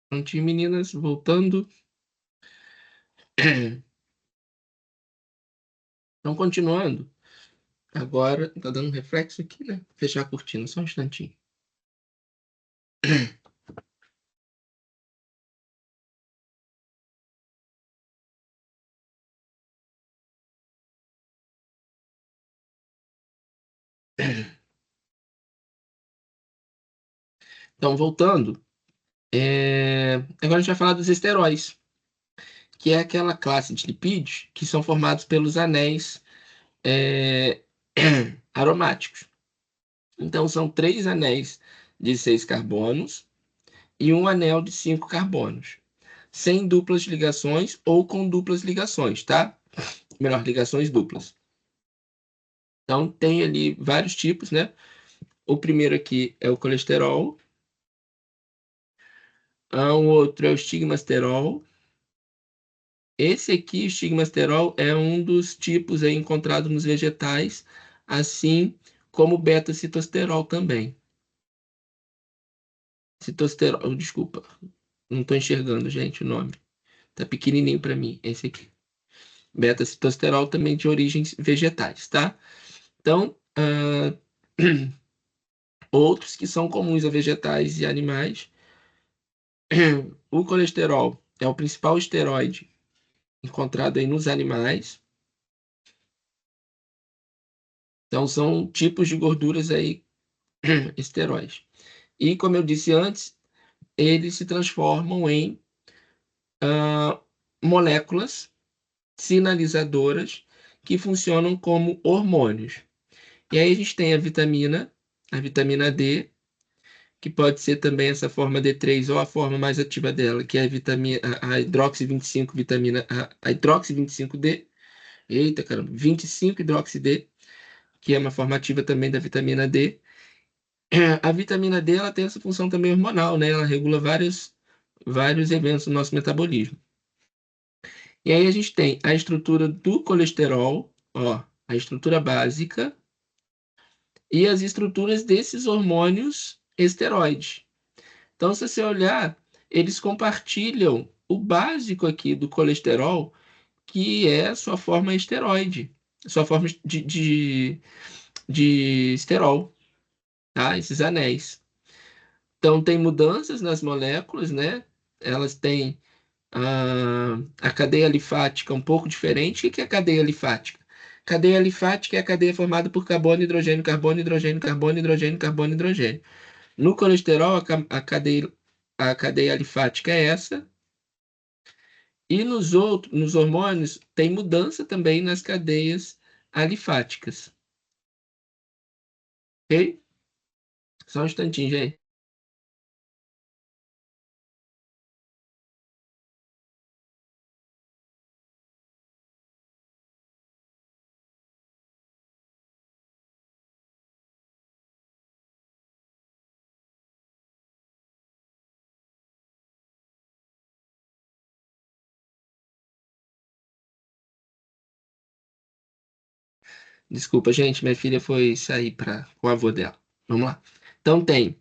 Prontinho, meninas, voltando. Então, continuando. Agora, tá dando um reflexo aqui, né? Fechar a cortina, só um instantinho. Então, voltando. Agora a gente vai falar dos esteróis, que é aquela classe de lipídios que são formados pelos anéis é, aromáticos. Então, são 3 anéis de 6 carbonos e um anel de 5 carbonos, sem duplas ligações ou com duplas ligações, tá? Melhor, ligações duplas. Então, tem ali vários tipos, né? O primeiro aqui é o colesterol, o outro é o estigmasterol. Esse aqui, o estigmasterol, é um dos tipos aí encontrado nos vegetais, assim como o beta-citosterol também. Citosterol, desculpa, não estou enxergando, gente, o nome. Tá pequenininho para mim, esse aqui. Beta-citosterol também de origens vegetais, tá? Então, outros que são comuns a vegetais e animais. O colesterol é o principal esteroide encontrado aí nos animais. Então, são tipos de gorduras aí, esteróides. E, como eu disse antes, eles se transformam em ah, moléculas sinalizadoras que funcionam como hormônios. E aí a gente tem a vitamina D, que pode ser também essa forma D3 ou a forma mais ativa dela, que é a hidroxi 25 a hidroxi 25D. Eita, caramba, 25 hidroxi D, que é uma forma ativa também da vitamina D. A vitamina D ela tem essa função também hormonal, né? Ela regula vários eventos no nosso metabolismo. E aí a gente tem a estrutura do colesterol, ó, a estrutura básica e as estruturas desses hormônios esteroides. Então, se você olhar, eles compartilham o básico aqui do colesterol, que é a sua forma esteroide, sua forma de esterol, tá? Esses anéis. Então, tem mudanças nas moléculas, né? Elas têm a cadeia alifática um pouco diferente. O que é a cadeia alifática? Cadeia alifática é a cadeia formada por carbono, hidrogênio, carbono, hidrogênio, carbono, hidrogênio, carbono, hidrogênio. No colesterol, a cadeia alifática é essa. E nos hormônios, tem mudança também nas cadeias alifáticas. Ok? Só um instantinho, gente. Desculpa, gente, minha filha foi sair com o avô dela. Vamos lá. Então, tem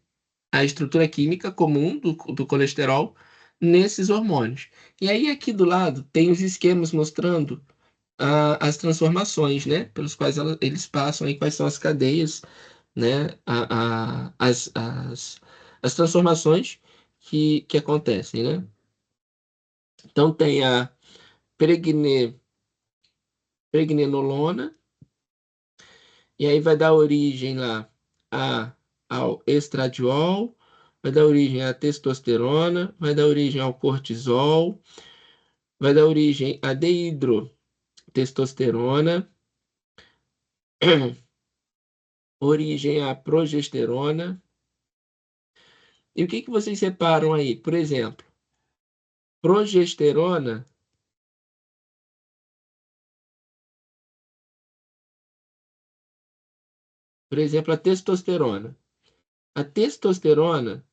a estrutura química comum do colesterol nesses hormônios. E aí, aqui do lado, tem os esquemas mostrando as transformações, né? Pelos quais eles passam aí, quais são as cadeias, né? As transformações que acontecem, né? Então, tem a pregnenolona, e aí vai dar origem lá ao estradiol, vai dar origem à testosterona, vai dar origem ao cortisol, vai dar origem à deidrotestosterona, origem à progesterona. E o que que vocês separam aí? Por exemplo, progesterona, por exemplo, a testosterona. A testosterona, vou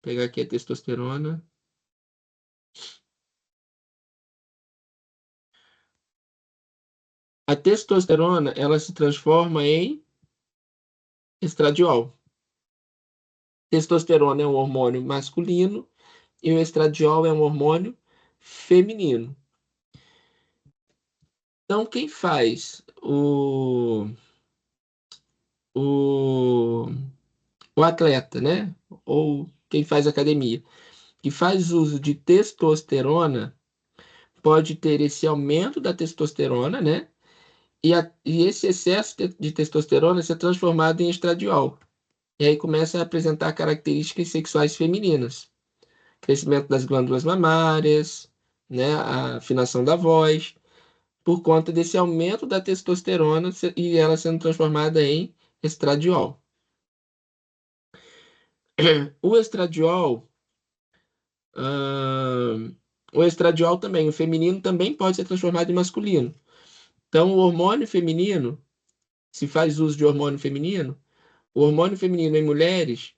pegar aqui a testosterona. A testosterona, ela se transforma em estradiol. Testosterona é um hormônio masculino e o estradiol é um hormônio feminino. Então, quem faz o, o atleta, né? Ou quem faz academia, que faz uso de testosterona, pode ter esse aumento da testosterona, né? E esse excesso de testosterona ser transformado em estradiol. E aí começa a apresentar características sexuais femininas. Crescimento das glândulas mamárias, né? A afinação da voz, por conta desse aumento da testosterona e ela sendo transformada em estradiol. O estradiol, ahn, o estradiol também, o feminino também pode ser transformado em masculino. Então, o hormônio feminino, se faz uso de hormônio feminino, o hormônio feminino em mulheres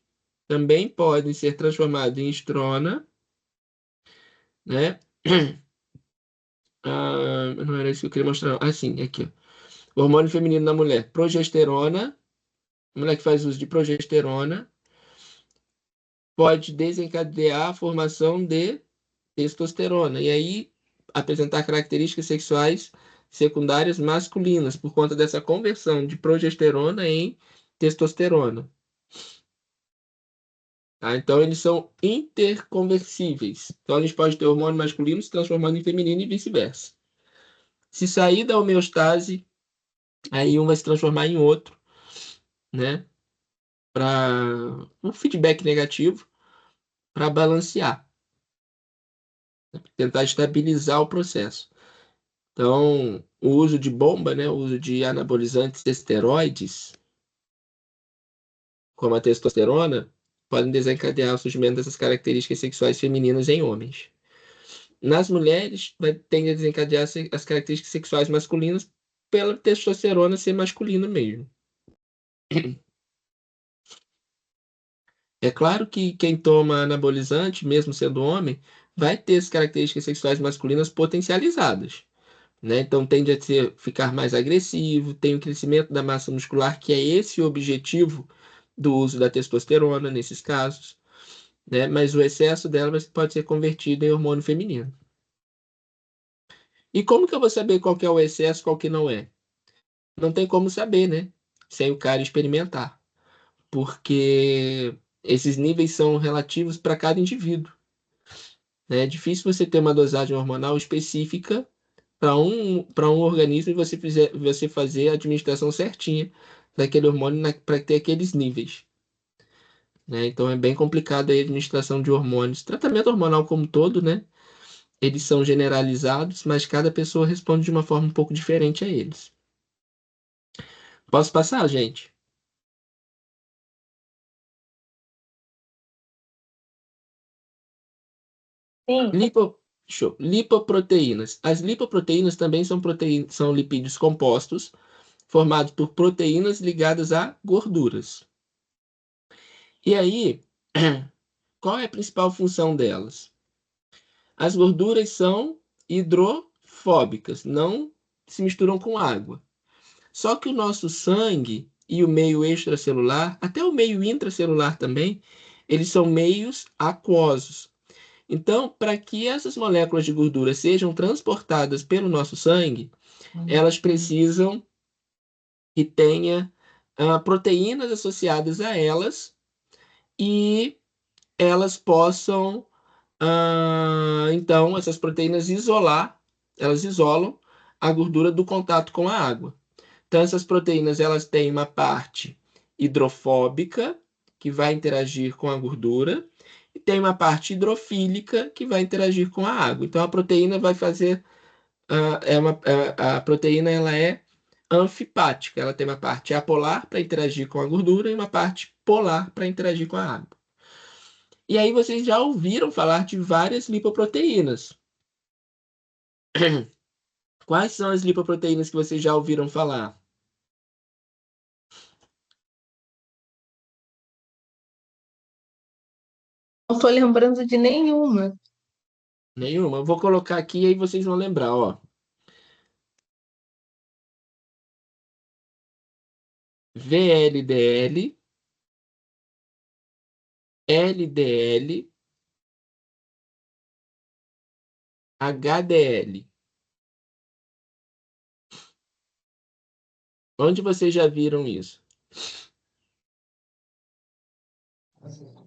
também pode ser transformado em estrona, né? Não era isso que eu queria mostrar. Não. Ah, sim, aqui, ó. O hormônio feminino na mulher, progesterona, mulher que faz uso de progesterona, pode desencadear a formação de testosterona. E aí apresentar características sexuais secundárias masculinas, por conta dessa conversão de progesterona em testosterona. Tá? Então, eles são interconversíveis. Então, a gente pode ter hormônio masculino se transformando em feminino e vice-versa. Se sair da homeostase, aí um vai se transformar em outro, né? Para um feedback negativo, para balancear, tentar estabilizar o processo. Então, o uso de bomba, né? O uso de anabolizantes esteroides, como a testosterona, podem desencadear o surgimento dessas características sexuais femininas em homens. Nas mulheres, tende a desencadear as características sexuais masculinas pela testosterona ser masculina mesmo. É claro que quem toma anabolizante, mesmo sendo homem, vai ter as características sexuais masculinas potencializadas, né? Então tende a ficar mais agressivo, tem o crescimento da massa muscular, que é esse o objetivo do uso da testosterona nesses casos, né? Mas o excesso dela pode ser convertido em hormônio feminino. E como que eu vou saber qual que é o excesso, qual que não é? Não tem como saber, né? Sem o cara experimentar, porque esses níveis são relativos para cada indivíduo, né? É difícil você ter uma dosagem hormonal específica para um organismo e você fazer a administração certinha daquele hormônio para ter aqueles níveis, né? Então é bem complicado aí a administração de hormônios. Tratamento hormonal como um todo, né? Eles são generalizados, mas cada pessoa responde de uma forma um pouco diferente a eles. Posso passar, gente? Sim. Lipoproteínas. As lipoproteínas também são lipídios compostos, formados por proteínas ligadas a gorduras. E aí, qual é a principal função delas? As gorduras são hidrofóbicas, não se misturam com água. Só que o nosso sangue e o meio extracelular, até o meio intracelular também, eles são meios aquosos. Então, para que essas moléculas de gordura sejam transportadas pelo nosso sangue, elas precisam que tenha proteínas associadas a elas e elas possam, então, essas proteínas elas isolam a gordura do contato com a água. Então, essas proteínas, elas têm uma parte hidrofóbica, que vai interagir com a gordura, e tem uma parte hidrofílica, que vai interagir com a água. Então, a proteína vai fazer, a proteína, ela é anfipática, ela tem uma parte apolar para interagir com a gordura e uma parte polar para interagir com a água. E aí vocês já ouviram falar de várias lipoproteínas. Quais são as lipoproteínas que vocês já ouviram falar? Não tô lembrando de nenhuma. Nenhuma. Eu vou colocar aqui e aí vocês vão lembrar, ó. VLDL, LDL, HDL. Onde vocês já viram isso?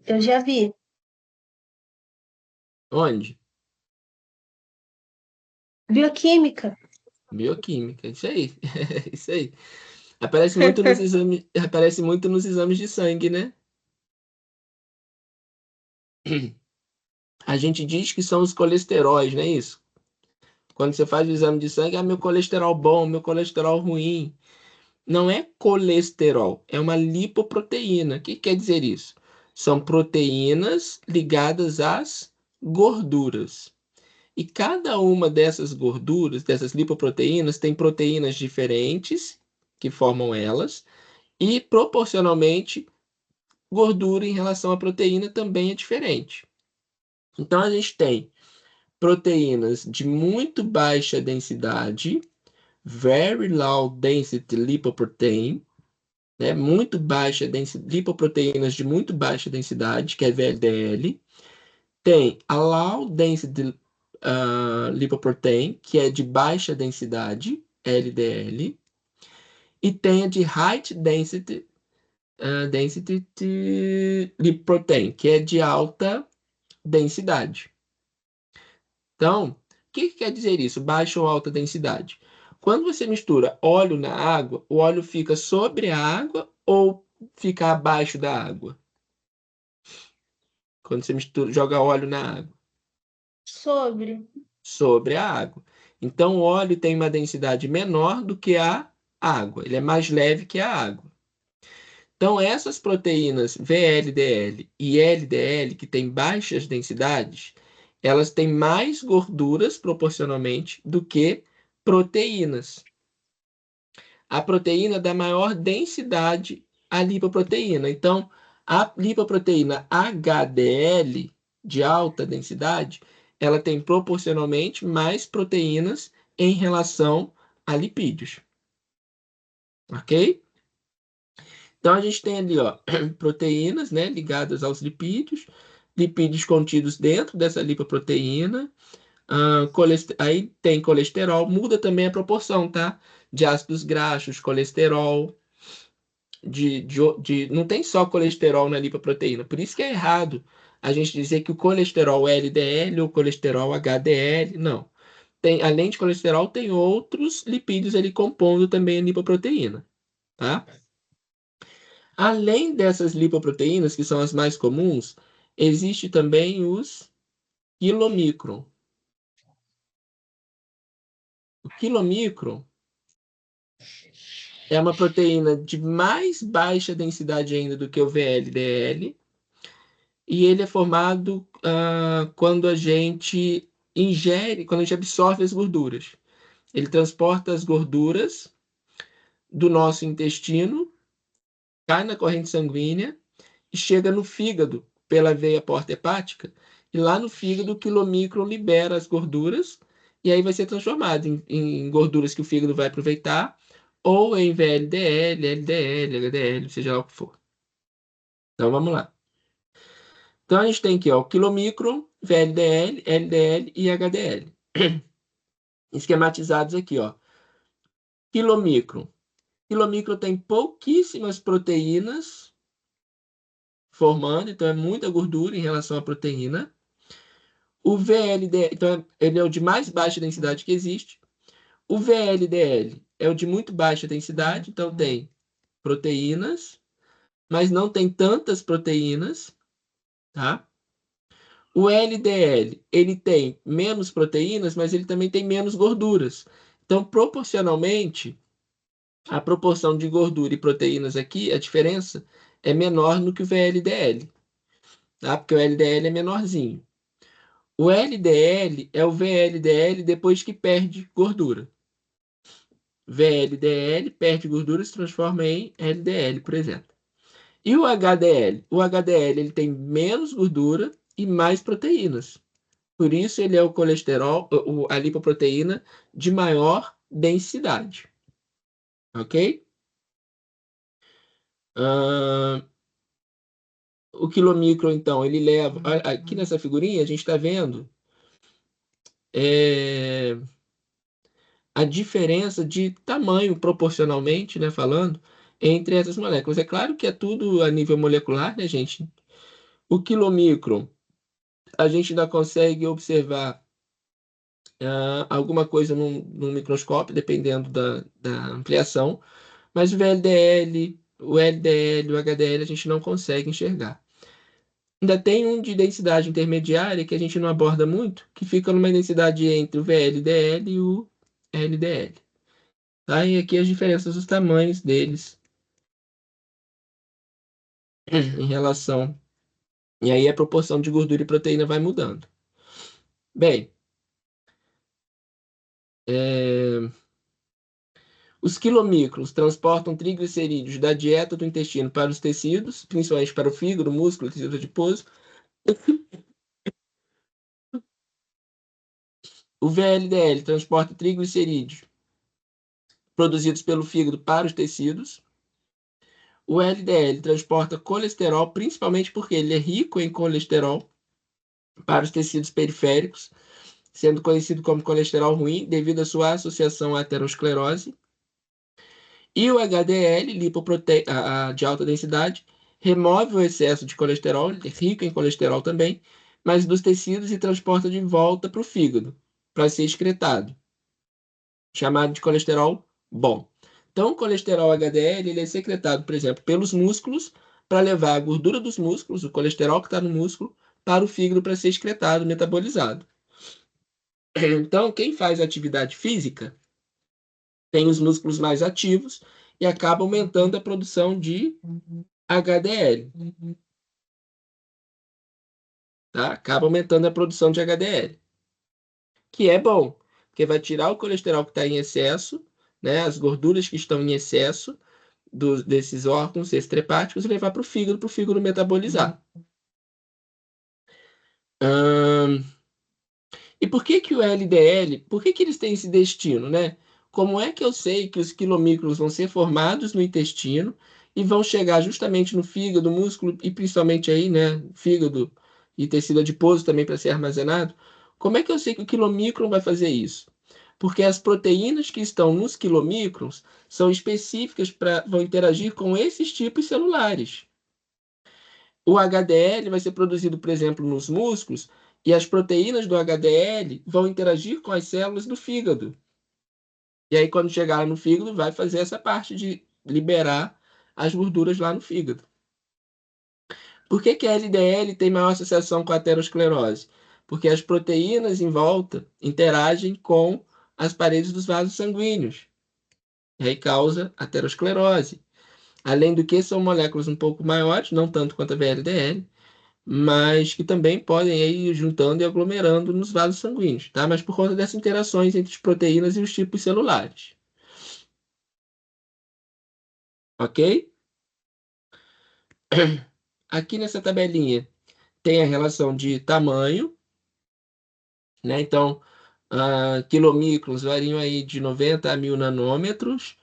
Eu já vi. Onde? Bioquímica. Bioquímica, isso aí. Isso aí. Aparece muito nos exames de sangue, né? A gente diz que são os colesteróis, não é isso? Quando você faz o exame de sangue, meu colesterol bom, meu colesterol ruim. Não é colesterol, é uma lipoproteína. O que quer dizer isso? São proteínas ligadas às gorduras. E cada uma dessas gorduras, dessas lipoproteínas, tem proteínas diferentes que formam elas, e proporcionalmente, gordura em relação à proteína também é diferente. Então, a gente tem proteínas de muito baixa densidade, very low density lipoprotein, né? Muito baixa densidade, lipoproteínas de muito baixa densidade, que é VLDL. Tem a low density lipoprotein, que é de baixa densidade, LDL. E tem a de high density lipoprotein, que é de alta densidade. Então, o que quer dizer isso? Baixa ou alta densidade? Quando você mistura óleo na água, o óleo fica sobre a água ou fica abaixo da água? Quando você mistura, joga óleo na água, Sobre. sobre a água. Então, o óleo tem uma densidade menor do que a água. Ele é mais leve que a água. Então, essas proteínas VLDL e LDL, que têm baixas densidades, elas têm mais gorduras proporcionalmente do que proteínas. A proteína dá maior densidade à lipoproteína. Então, a lipoproteína HDL, de alta densidade, ela tem proporcionalmente mais proteínas em relação a lipídios. Ok? Então, a gente tem ali, ó, proteínas, né, ligadas aos lipídios, lipídios contidos dentro dessa lipoproteína. Aí tem colesterol, muda também a proporção, tá? De ácidos graxos, colesterol, não tem só colesterol na lipoproteína. Por isso que é errado a gente dizer que o colesterol é LDL ou colesterol HDL. Não. Além de colesterol, tem outros lipídios ali compondo também a lipoproteína, tá? Além dessas lipoproteínas, que são as mais comuns, existe também os quilomicron. O quilomicron é uma proteína de mais baixa densidade ainda do que o VLDL, e ele é formado quando a gente ingere, quando a gente absorve as gorduras. Ele transporta as gorduras do nosso intestino, cai na corrente sanguínea e chega no fígado pela veia porta hepática. E lá no fígado, o quilomicron libera as gorduras e aí vai ser transformado em gorduras que o fígado vai aproveitar, ou em VLDL, LDL, HDL, seja lá o que for. Então vamos lá. Então a gente tem aqui, ó, o quilomicron, VLDL, LDL e HDL. Esquematizados aqui, ó. Quilomicron. Quilomicron tem pouquíssimas proteínas formando, então é muita gordura em relação à proteína. O VLDL, então, ele é o de mais baixa densidade que existe. O VLDL é o de muito baixa densidade, então tem proteínas, mas não tem tantas proteínas, tá? O LDL, ele tem menos proteínas, mas ele também tem menos gorduras. Então, proporcionalmente, a proporção de gordura e proteínas aqui, a diferença é menor no que o VLDL, tá? Porque o LDL é menorzinho. O LDL é o VLDL depois que perde gordura. VLDL perde gordura e se transforma em LDL, por exemplo. E o HDL? O HDL ele tem menos gordura e mais proteínas. Por isso ele é o colesterol, a lipoproteína de maior densidade. Ok? Ah, o quilomicron, então, ele leva. Aqui nessa figurinha a gente está vendo a diferença de tamanho, proporcionalmente, né, falando, entre essas moléculas. É claro que é tudo a nível molecular, né, gente? O quilomicron, a gente ainda consegue observar alguma coisa num microscópio, dependendo da ampliação, mas o VLDL, o LDL, o HDL, a gente não consegue enxergar. Ainda tem um de densidade intermediária que a gente não aborda muito, que fica numa densidade entre o VLDL e o LDL. Tá? E aqui as diferenças dos tamanhos deles em relação. E aí a proporção de gordura e proteína vai mudando. Bem, os quilomicrons transportam triglicerídeos da dieta do intestino para os tecidos, principalmente para o fígado, músculo, tecido adiposo. O VLDL transporta triglicerídeos produzidos pelo fígado para os tecidos. O LDL transporta colesterol, principalmente porque ele é rico em colesterol, para os tecidos periféricos, sendo conhecido como colesterol ruim devido à sua associação à aterosclerose. E o HDL, de alta densidade, remove o excesso de colesterol, rico em colesterol também, mas dos tecidos e transporta de volta para o fígado, para ser excretado, chamado de colesterol bom. Então, o colesterol HDL ele é secretado, por exemplo, pelos músculos, para levar a gordura dos músculos, o colesterol que está no músculo, para o fígado para ser excretado, metabolizado. Então, quem faz atividade física tem os músculos mais ativos e acaba aumentando a produção de HDL, tá? Acaba aumentando a produção de HDL, que é bom, porque vai tirar o colesterol que está em excesso, né? As gorduras que estão em excesso desses órgãos extrahepáticos e levar para o fígado metabolizar. Hum, E por que que o LDL, por que que eles têm esse destino, né? Como é que eu sei que os quilomicrons vão ser formados no intestino e vão chegar justamente no fígado, músculo e principalmente aí, né, fígado e tecido adiposo também para ser armazenado? Como é que eu sei que o quilomicron vai fazer isso? Porque as proteínas que estão nos quilomicrons são específicas para vão interagir com esses tipos celulares. O HDL vai ser produzido, por exemplo, nos músculos, e as proteínas do HDL vão interagir com as células do fígado. E aí, quando chegar no fígado, vai fazer essa parte de liberar as gorduras lá no fígado. Por que que a LDL tem maior associação com a aterosclerose? Porque as proteínas em volta interagem com as paredes dos vasos sanguíneos. E aí causa aterosclerose. Além do que, são moléculas um pouco maiores, não tanto quanto a VLDL, mas que também podem ir juntando e aglomerando nos vasos sanguíneos, tá? Mas por conta dessas interações entre as proteínas e os tipos celulares, ok? Aqui nessa tabelinha tem a relação de tamanho, né? Então, quilomicrons variam aí de 90 a 1000 nanômetros,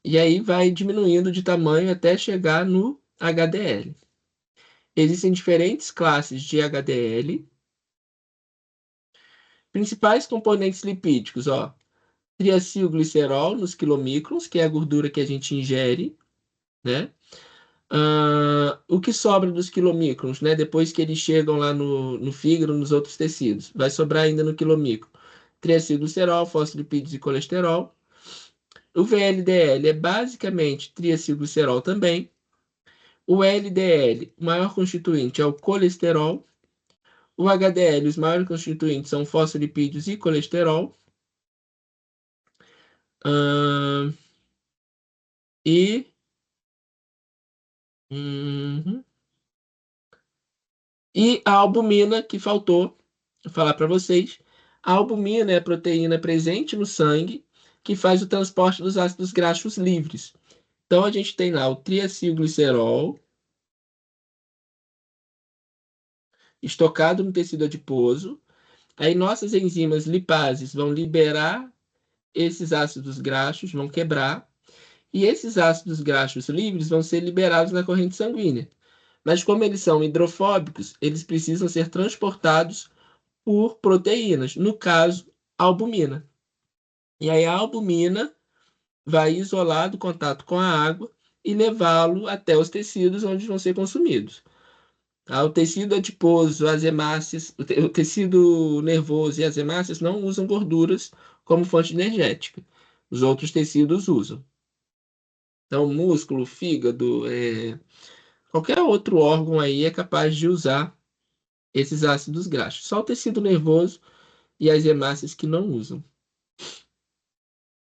e aí vai diminuindo de tamanho até chegar no HDL. Existem diferentes classes de HDL. Principais componentes lipídicos, ó, triacilglicerol nos quilomicrons, que é a gordura que a gente ingere, né? O que sobra dos quilomicrons, né? Depois que eles chegam lá no fígado, nos outros tecidos, vai sobrar ainda no quilomicron. Triacilglicerol, fosfolipídios e colesterol. O VLDL é basicamente triacilglicerol também. O LDL, o maior constituinte é o colesterol. O HDL, os maiores constituintes são fosfolipídios e colesterol. Ahn, e Uhum. E a albumina, que faltou falar para vocês. A albumina é a proteína presente no sangue que faz o transporte dos ácidos graxos livres. Então, a gente tem lá o triacilglicerol estocado no tecido adiposo. Aí, nossas enzimas lipases vão liberar esses ácidos graxos, vão quebrar. E esses ácidos graxos livres vão ser liberados na corrente sanguínea. Mas, como eles são hidrofóbicos, eles precisam ser transportados por proteínas, no caso, albumina. E aí a albumina vai isolar do contato com a água e levá-lo até os tecidos onde vão ser consumidos. Tá? O tecido adiposo, as hemácias, o tecido nervoso e as hemácias não usam gorduras como fonte energética. Os outros tecidos usam. Então, músculo, fígado, qualquer outro órgão aí é capaz de usar esses ácidos graxos. Só o tecido nervoso e as hemácias que não usam.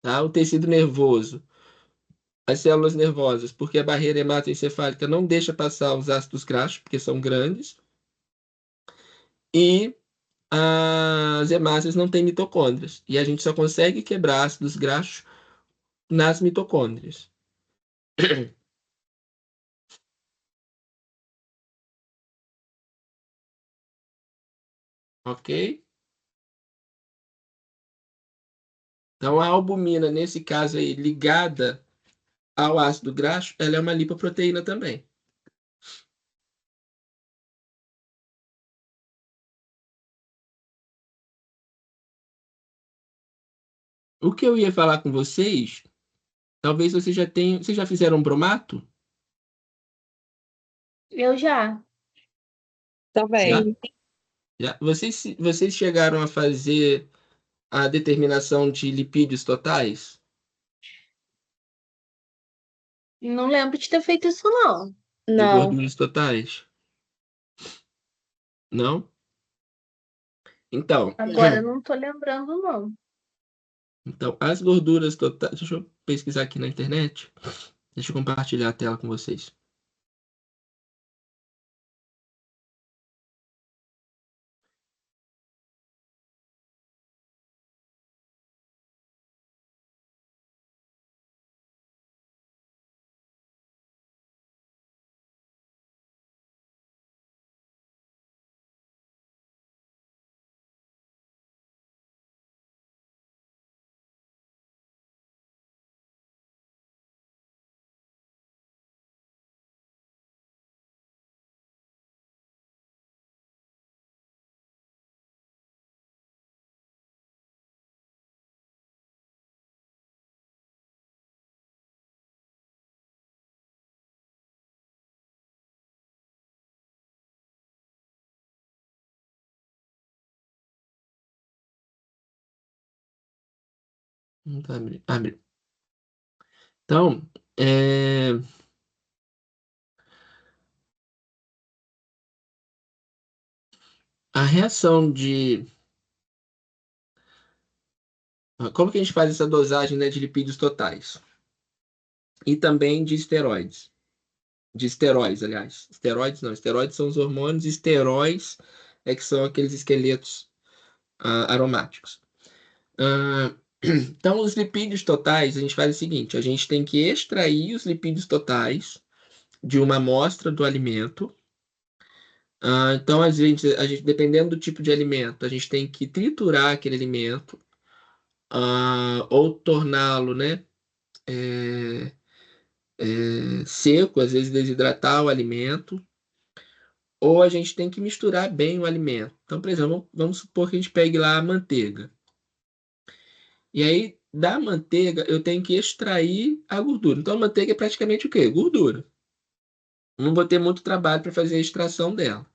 Tá? O tecido nervoso, as células nervosas, porque a barreira hematoencefálica não deixa passar os ácidos graxos, porque são grandes, e as hemácias não têm mitocôndrias. E a gente só consegue quebrar ácidos graxos nas mitocôndrias. Ok? Então, a albumina, nesse caso aí, ligada ao ácido graxo, ela é uma lipoproteína também. O que eu ia falar com vocês, talvez vocês já tenham. Vocês já fizeram bromato? Eu já. Também. Sim. Já? Vocês chegaram a fazer a determinação de lipídios totais? Não lembro de ter feito isso, não. De Não. gorduras totais? Não? Então, Agora eu não tô lembrando, não. então, as gorduras totais. Deixa eu pesquisar aqui na internet. Deixa eu compartilhar a tela com vocês. Não tá abrindo. Abre. Então, a reação de. Como que a gente faz essa dosagem, né, de lipídios totais? E também de esteroides. De esteróides, aliás. Esteroides não, esteroides são os hormônios, esteróides é que são aqueles esqueletos aromáticos. Ah, então, os lipídios totais, a gente faz o seguinte: a gente tem que extrair os lipídios totais de uma amostra do alimento. Então, a gente, dependendo do tipo de alimento, a gente tem que triturar aquele alimento, ou torná-lo, né, seco, às vezes desidratar o alimento, ou a gente tem que misturar bem o alimento. Então, por exemplo, vamos supor que a gente pegue lá a manteiga. E aí, da manteiga, eu tenho que extrair a gordura. Então, a manteiga é praticamente o quê? Gordura. Não vou ter muito trabalho para fazer a extração dela.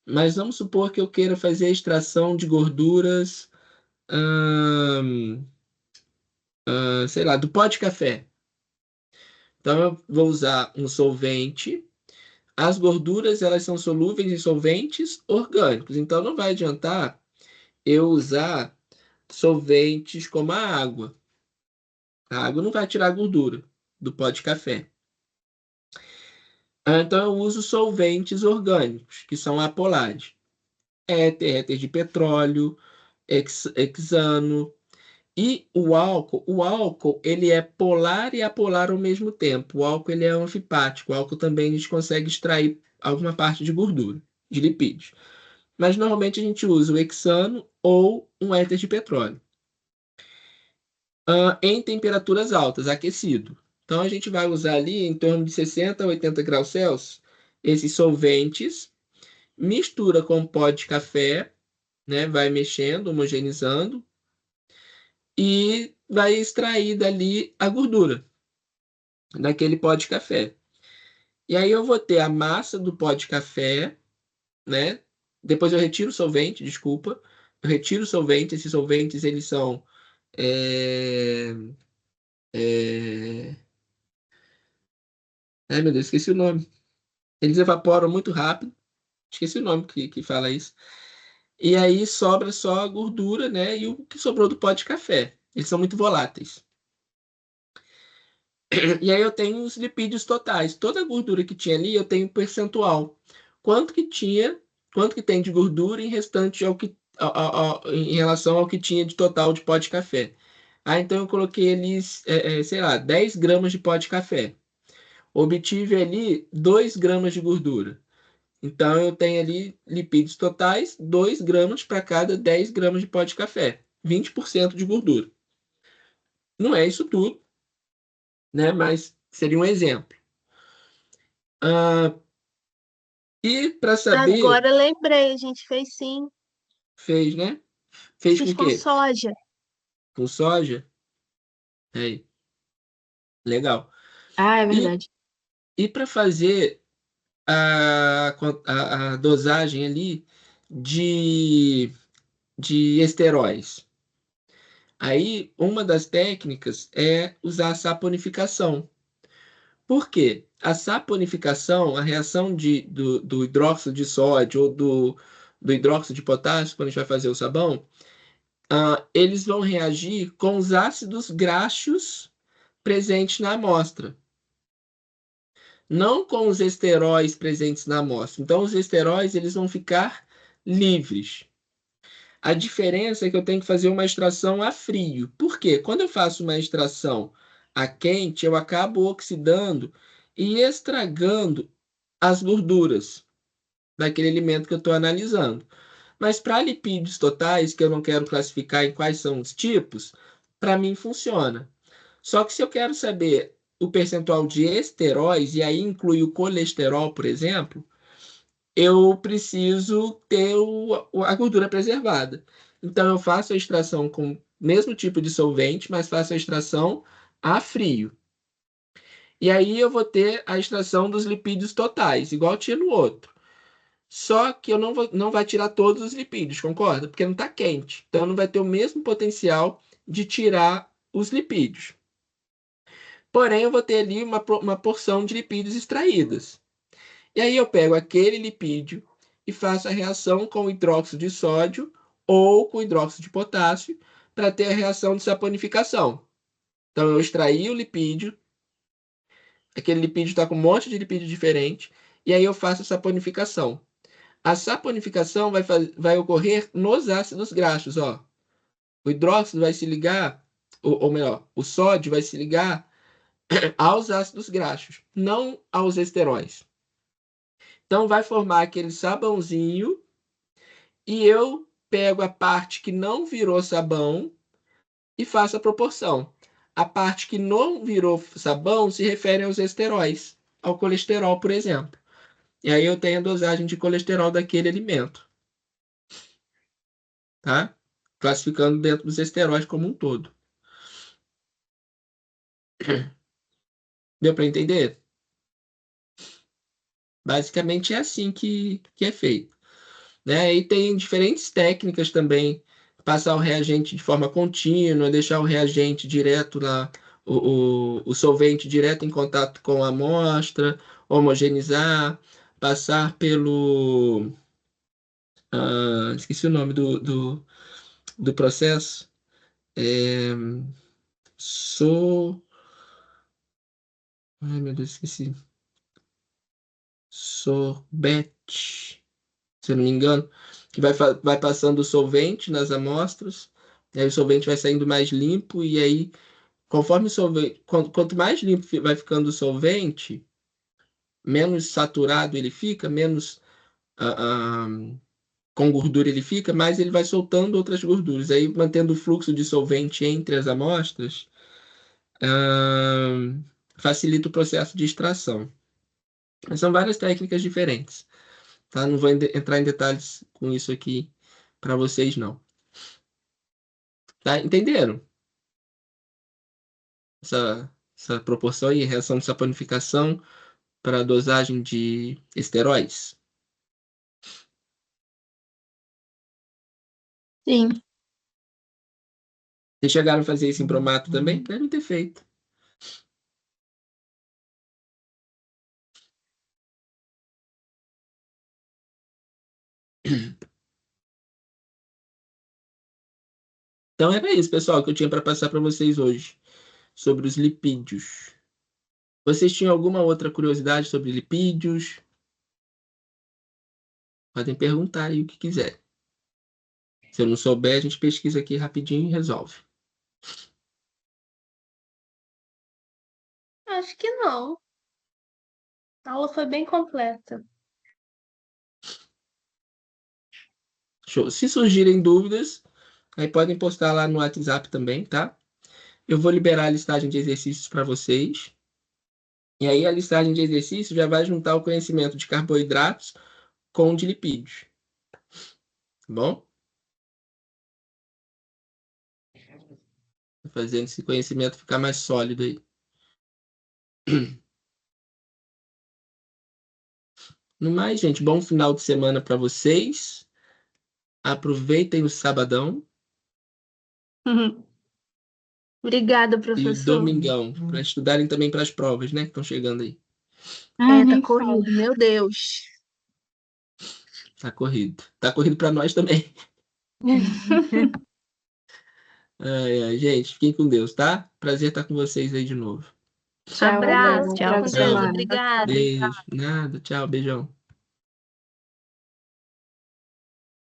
Mas vamos supor que eu queira fazer a extração de gorduras, sei lá, do pó de café. Então, eu vou usar um solvente. As gorduras, elas são solúveis em solventes orgânicos. Então, não vai adiantar eu usar solventes como a água. A água não vai tirar a gordura do pó de café. Então, eu uso solventes orgânicos, que são apolares. Éter de petróleo, hexano. E o álcool, ele é polar e apolar ao mesmo tempo. O álcool, ele é anfipático. O álcool também a gente consegue extrair alguma parte de gordura, de lipídios. Mas normalmente a gente usa o hexano ou um éter de petróleo. Em temperaturas altas, aquecido. Então a gente vai usar ali em torno de 60 a 80 graus Celsius esses solventes, mistura com pó de café, né? Vai mexendo, homogeneizando e vai extrair dali a gordura daquele pó de café. E aí eu vou ter a massa do pó de café, né? Depois eu retiro o solvente, desculpa. Eu retiro o solvente. Esses solventes, eles são... é, é, Ai, meu Deus, esqueci o nome. Eles evaporam muito rápido. Esqueci o nome que fala isso. E aí sobra só a gordura, né? E o que sobrou do pó de café. Eles são muito voláteis. E aí eu tenho os lipídios totais. Toda a gordura que tinha ali, eu tenho um percentual. Quanto que tinha, quanto que tem de gordura em restante em relação ao que tinha de total de pó de café. Então eu coloquei ali, sei lá, 10 gramas de pó de café. Obtive ali 2 gramas de gordura. Então eu tenho ali lipídios totais, 2 gramas para cada 10 gramas de pó de café. 20% de gordura. Não é isso tudo, né? Mas seria um exemplo. Ah, e para saber, Agora lembrei, a gente fez sim. fez, né? Fez com Fiz o com quê? soja. Com soja? Aí, legal. Ah, é E, verdade. e para fazer a dosagem ali de, de esteróis? Aí, uma das técnicas é usar a saponificação. Por quê? A saponificação, a reação do hidróxido de sódio ou do hidróxido de potássio, quando a gente vai fazer o sabão, eles vão reagir com os ácidos graxos presentes na amostra, não com os esteróis presentes na amostra. Então, os esteróis eles vão ficar livres. A diferença é que eu tenho que fazer uma extração a frio. Por quê? Quando eu faço uma extração a quente, eu acabo oxidando e estragando as gorduras daquele alimento que eu estou analisando. Mas para lipídios totais, que eu não quero classificar em quais são os tipos, para mim funciona. Só que se eu quero saber o percentual de esteróis, e aí inclui o colesterol, por exemplo, eu preciso ter a gordura preservada. Então eu faço a extração com o mesmo tipo de solvente, mas faço a extração a frio. E aí eu vou ter a extração dos lipídios totais, igual tinha no outro. Só que eu não vai tirar todos os lipídios, concorda? Porque não está quente. Então não vai ter o mesmo potencial de tirar os lipídios. Porém, eu vou ter ali uma porção de lipídios extraídas. E aí eu pego aquele lipídio e faço a reação com hidróxido de sódio ou com hidróxido de potássio para ter a reação de saponificação. Então eu extraí o lipídio, aquele lipídio está com um monte de lipídio diferente, e aí eu faço a saponificação. A saponificação vai ocorrer nos ácidos graxos, ó. O hidróxido vai se ligar, ou melhor, o sódio vai se ligar aos ácidos graxos, não aos esteróis. Então vai formar aquele sabãozinho e eu pego a parte que não virou sabão e faço a proporção. A parte que não virou sabão se refere aos esteróis, ao colesterol, por exemplo. E aí eu tenho a dosagem de colesterol daquele alimento, tá? Classificando dentro dos esteróis como um todo. Deu para entender? Basicamente é assim que é feito, né? E tem diferentes técnicas também, passar o reagente de forma contínua, deixar o reagente direto lá, o solvente direto em contato com a amostra, homogeneizar, passar pelo... esqueci o nome do processo. É, so... Ai, meu Deus, esqueci. Sorbete, se eu não me engano, que vai passando o solvente nas amostras, e aí o solvente vai saindo mais limpo, e aí, conforme o solvente, quanto mais limpo vai ficando o solvente, menos saturado ele fica, menos ah, ah, com gordura ele fica, mais ele vai soltando outras gorduras. Aí, mantendo o fluxo de solvente entre as amostras, ah, facilita o processo de extração. Mas são várias técnicas diferentes, tá? Não vou entrar em detalhes com isso aqui para vocês, não. Tá? Entenderam? Essa proporção aí, reação de saponificação para dosagem de esteróides. Sim. Vocês chegaram a fazer isso em bromato também? Devem ter feito. Então era isso, pessoal, que eu tinha para passar para vocês hoje sobre os lipídios. Vocês tinham alguma outra curiosidade sobre lipídios? Podem perguntar aí o que quiser. Se eu não souber, a gente pesquisa aqui rapidinho e resolve. Acho que não. A aula foi bem completa. Show. Se surgirem dúvidas, aí podem postar lá no WhatsApp também, tá? Eu vou liberar a listagem de exercícios para vocês. E aí a listagem de exercícios já vai juntar o conhecimento de carboidratos com o de lipídios. Tá bom? Fazendo esse conhecimento ficar mais sólido aí. No mais, gente, bom final de semana para vocês. Aproveitem o sabadão Obrigada, e o professor. domingão, para estudarem também para as provas, né, que estão chegando aí. Tá Nem corrido, fala. meu Deus. Tá corrido. Tá corrido para nós também. Ai, ai, gente, fiquem com Deus, tá? Prazer estar com vocês aí de novo. Tchau, Abraço, tchau, fica com tchau. Deus. Obrigada. Beijo. Nada. Tchau, beijão.